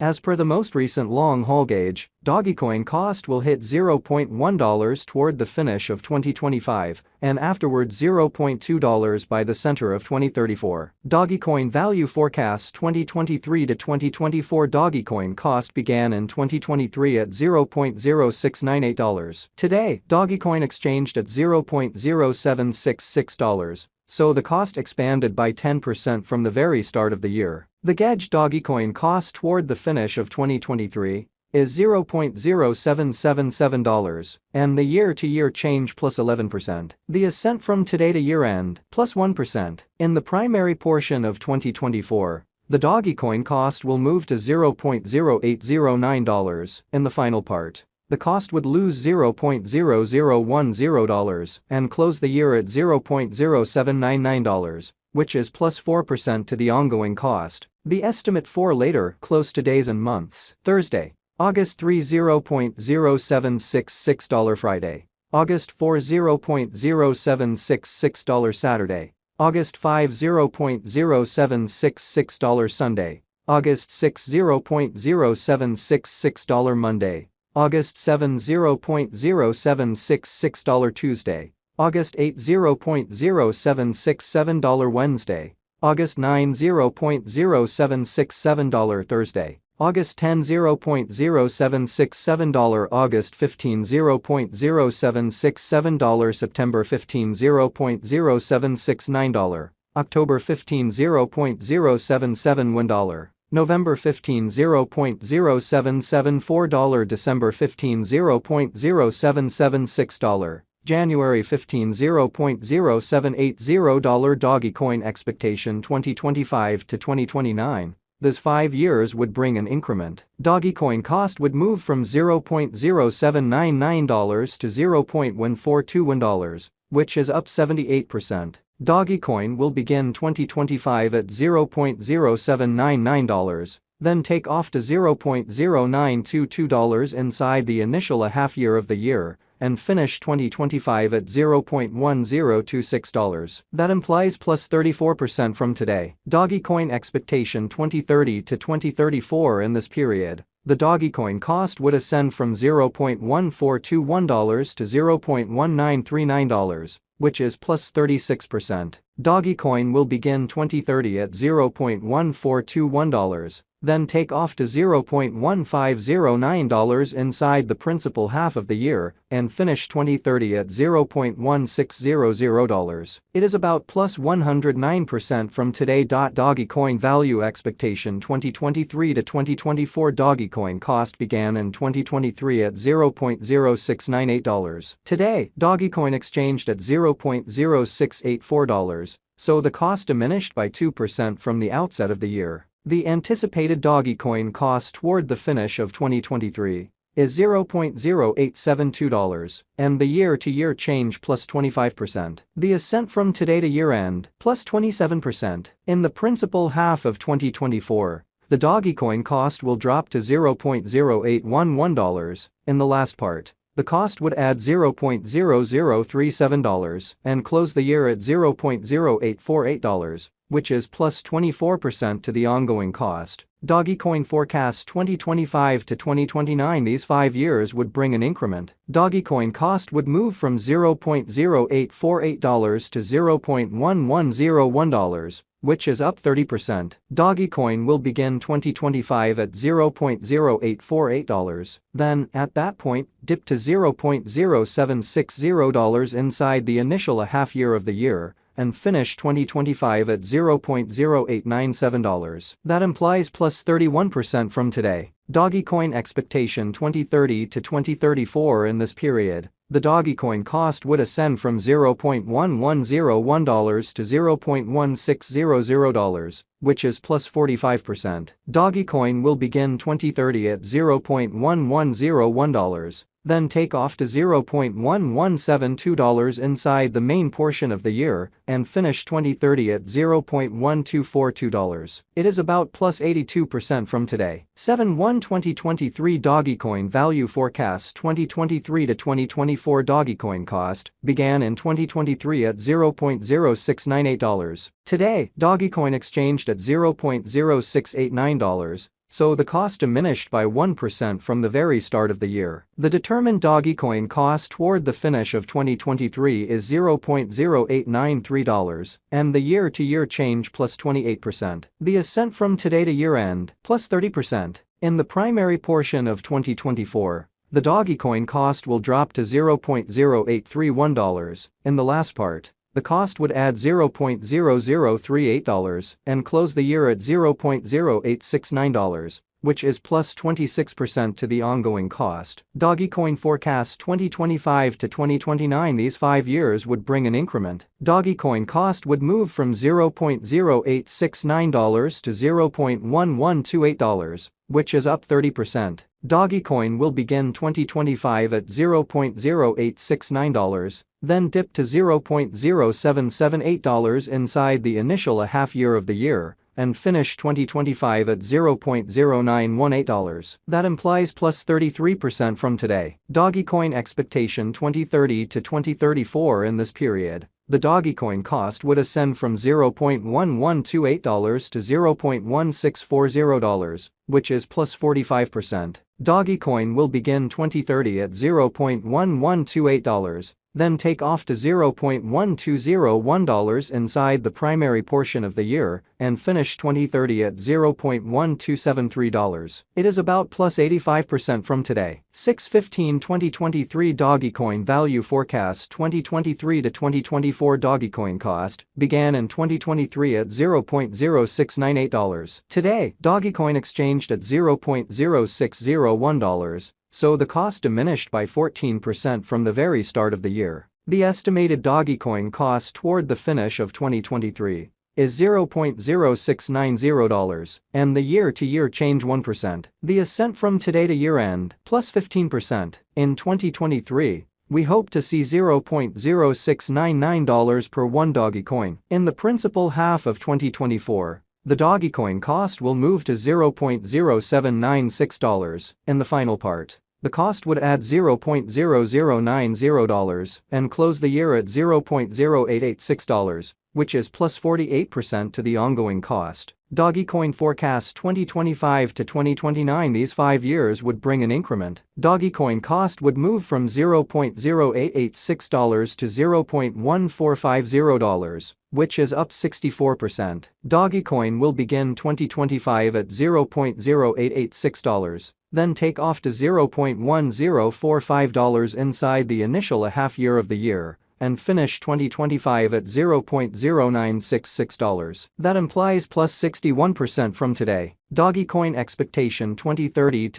As per the most recent long-haul gauge, Dogecoin cost will hit $0.1 toward the finish of 2025 and afterward $0.2 by the center of 2034. Dogecoin value forecast 2023 to 2024. Dogecoin cost began in 2023 at $0.0698. Today, Dogecoin exchanged at $0.0766. So the cost expanded by 10% from the very start of the year. The gauge Dogecoin cost toward the finish of 2023 is $0.0777 and the year-to-year change plus 11%. The ascent from today to year-end plus 1%. In the primary portion of 2024, the Dogecoin cost will move to $0.0809 in the final part. The cost would lose $0.0010 and close the year at $0.0799, which is plus 4% to the ongoing cost. The estimate for later close to days and months. Thursday, August 3 $0.0766 Friday, August 4 $0.0766 Saturday, August 5 $0.0766 Sunday, August 6 $0.0766 Monday, August 7 $0.0766 Tuesday, August 8 $0.0767 Wednesday, August 9 $0.0767 Thursday, August 10 $0.0767 August 15 $0.0767 September 15 $0.0769 October 15 $0.077 November 15 $0.0774 December 15 $0.0776 January 15 $0.0780 Dogecoin expectation 2025 to 2029. This 5 years would bring an increment. Dogecoin cost would move from $0.0799 to $0.1421, which is up 78%. Dogecoin will begin 2025 at $0.0799, then take off to $0.0922 inside the initial half year of the year, and finish 2025 at $0.1026. That implies plus 34% from today. Dogecoin expectation 2030 to 2034. In this period, the Dogecoin cost would ascend from $0.1421 to $0.1939, which is plus 36%. Dogecoin will begin 2030 at $0.1421, then take off to $0.1509 inside the principal half of the year, and finish 2030 at $0.1600. It is about plus 109% from today. Dogecoin value expectation 2023 to 2024. Dogecoin cost began in 2023 at $0.0698. Today, Dogecoin exchanged at $0.0684, so the cost diminished by 2% from the outset of the year. The anticipated Dogecoin cost toward the finish of 2023 is $0.0872 and the year-to-year change plus 25%. The ascent from today to year-end plus 27%. In the principal half of 2024, the Dogecoin cost will drop to $0.0811. In the last part, the cost would add $0.0037 and close the year at $0.0848, which is plus 24% to the ongoing cost. Dogecoin forecasts 2025 to 2029. These 5 years would bring an increment. Dogecoin cost would move from $0.0848 to $0.1101, which is up 30%. Dogecoin will begin 2025 at $0.0848, then, at that point, dip to $0.0760 inside the initial half year of the year, and finish 2025 at $0.0897. That implies plus 31% from today. Dogecoin expectation 2030 to 2034. In this period, the Dogecoin cost would ascend from $0.1101 to $0.1600, which is plus 45%. Dogecoin will begin 2030 at $0.1101, then take off to $0.1172 inside the main portion of the year, and finish 2030 at $0.1242. It is about plus 82% from today. 7/1/2023 Dogecoin value forecast 2023 to 2024. Dogecoin cost began in 2023 at $0.0698. Today, Dogecoin exchanged at $0.0689, so the cost diminished by 1% from the very start of the year. The determined Dogecoin cost toward the finish of 2023 is $0.0893, and the year-to-year change plus 28%. The ascent from today to year-end plus 30%. In the primary portion of 2024, the Dogecoin cost will drop to $0.0831. In the last part, the cost would add $0.0038 and close the year at $0.0869, which is plus 26% to the ongoing cost. Dogecoin forecasts 2025 to 2029. These 5 years would bring an increment. Dogecoin cost would move from $0.0869 to $0.1128, which is up 30%. Dogecoin will begin 2025 at $0.0869, then dip to $0.0778 inside the initial half year of the year, and finish 2025 at $0.0918. That implies plus 33% from today. Dogecoin expectation 2030 to 2034. In this period, the Dogecoin cost would ascend from $0.1128 to $0.1640, which is plus 45%. Dogecoin will begin 2030 at $0.1128, then take off to $0.1201 inside the primary portion of the year, and finish 2030 at $0.1273. It is about plus 85% from today. 6/15/2023 Dogecoin value forecast 2023 to 2024 Dogecoin cost began in 2023 at $0.0698. Today, Dogecoin exchanged at $0.0601. So the cost diminished by 14% from the very start of the year. The estimated Dogecoin cost toward the finish of 2023 is $0.0690, and the year-to-year change 1%. The ascent from today to year-end plus 15%. In 2023, we hope to see $0.0699 per one Dogecoin. In the principal half of 2024, the Dogecoin cost will move to $0.0796. In the final part, the cost would add $0.0090 and close the year at $0.0886, which is plus 48% to the ongoing cost. Dogecoin forecasts 2025 to 2029. These 5 years would bring an increment. Dogecoin cost would move from $0.0886 to $0.1450, which is up 64%. Dogecoin will begin 2025 at $0.0886, then take off to $0.1045 inside the initial half year of the year, and finish 2025 at $0.0966. That implies plus 61% from today. Dogecoin expectation 2030 to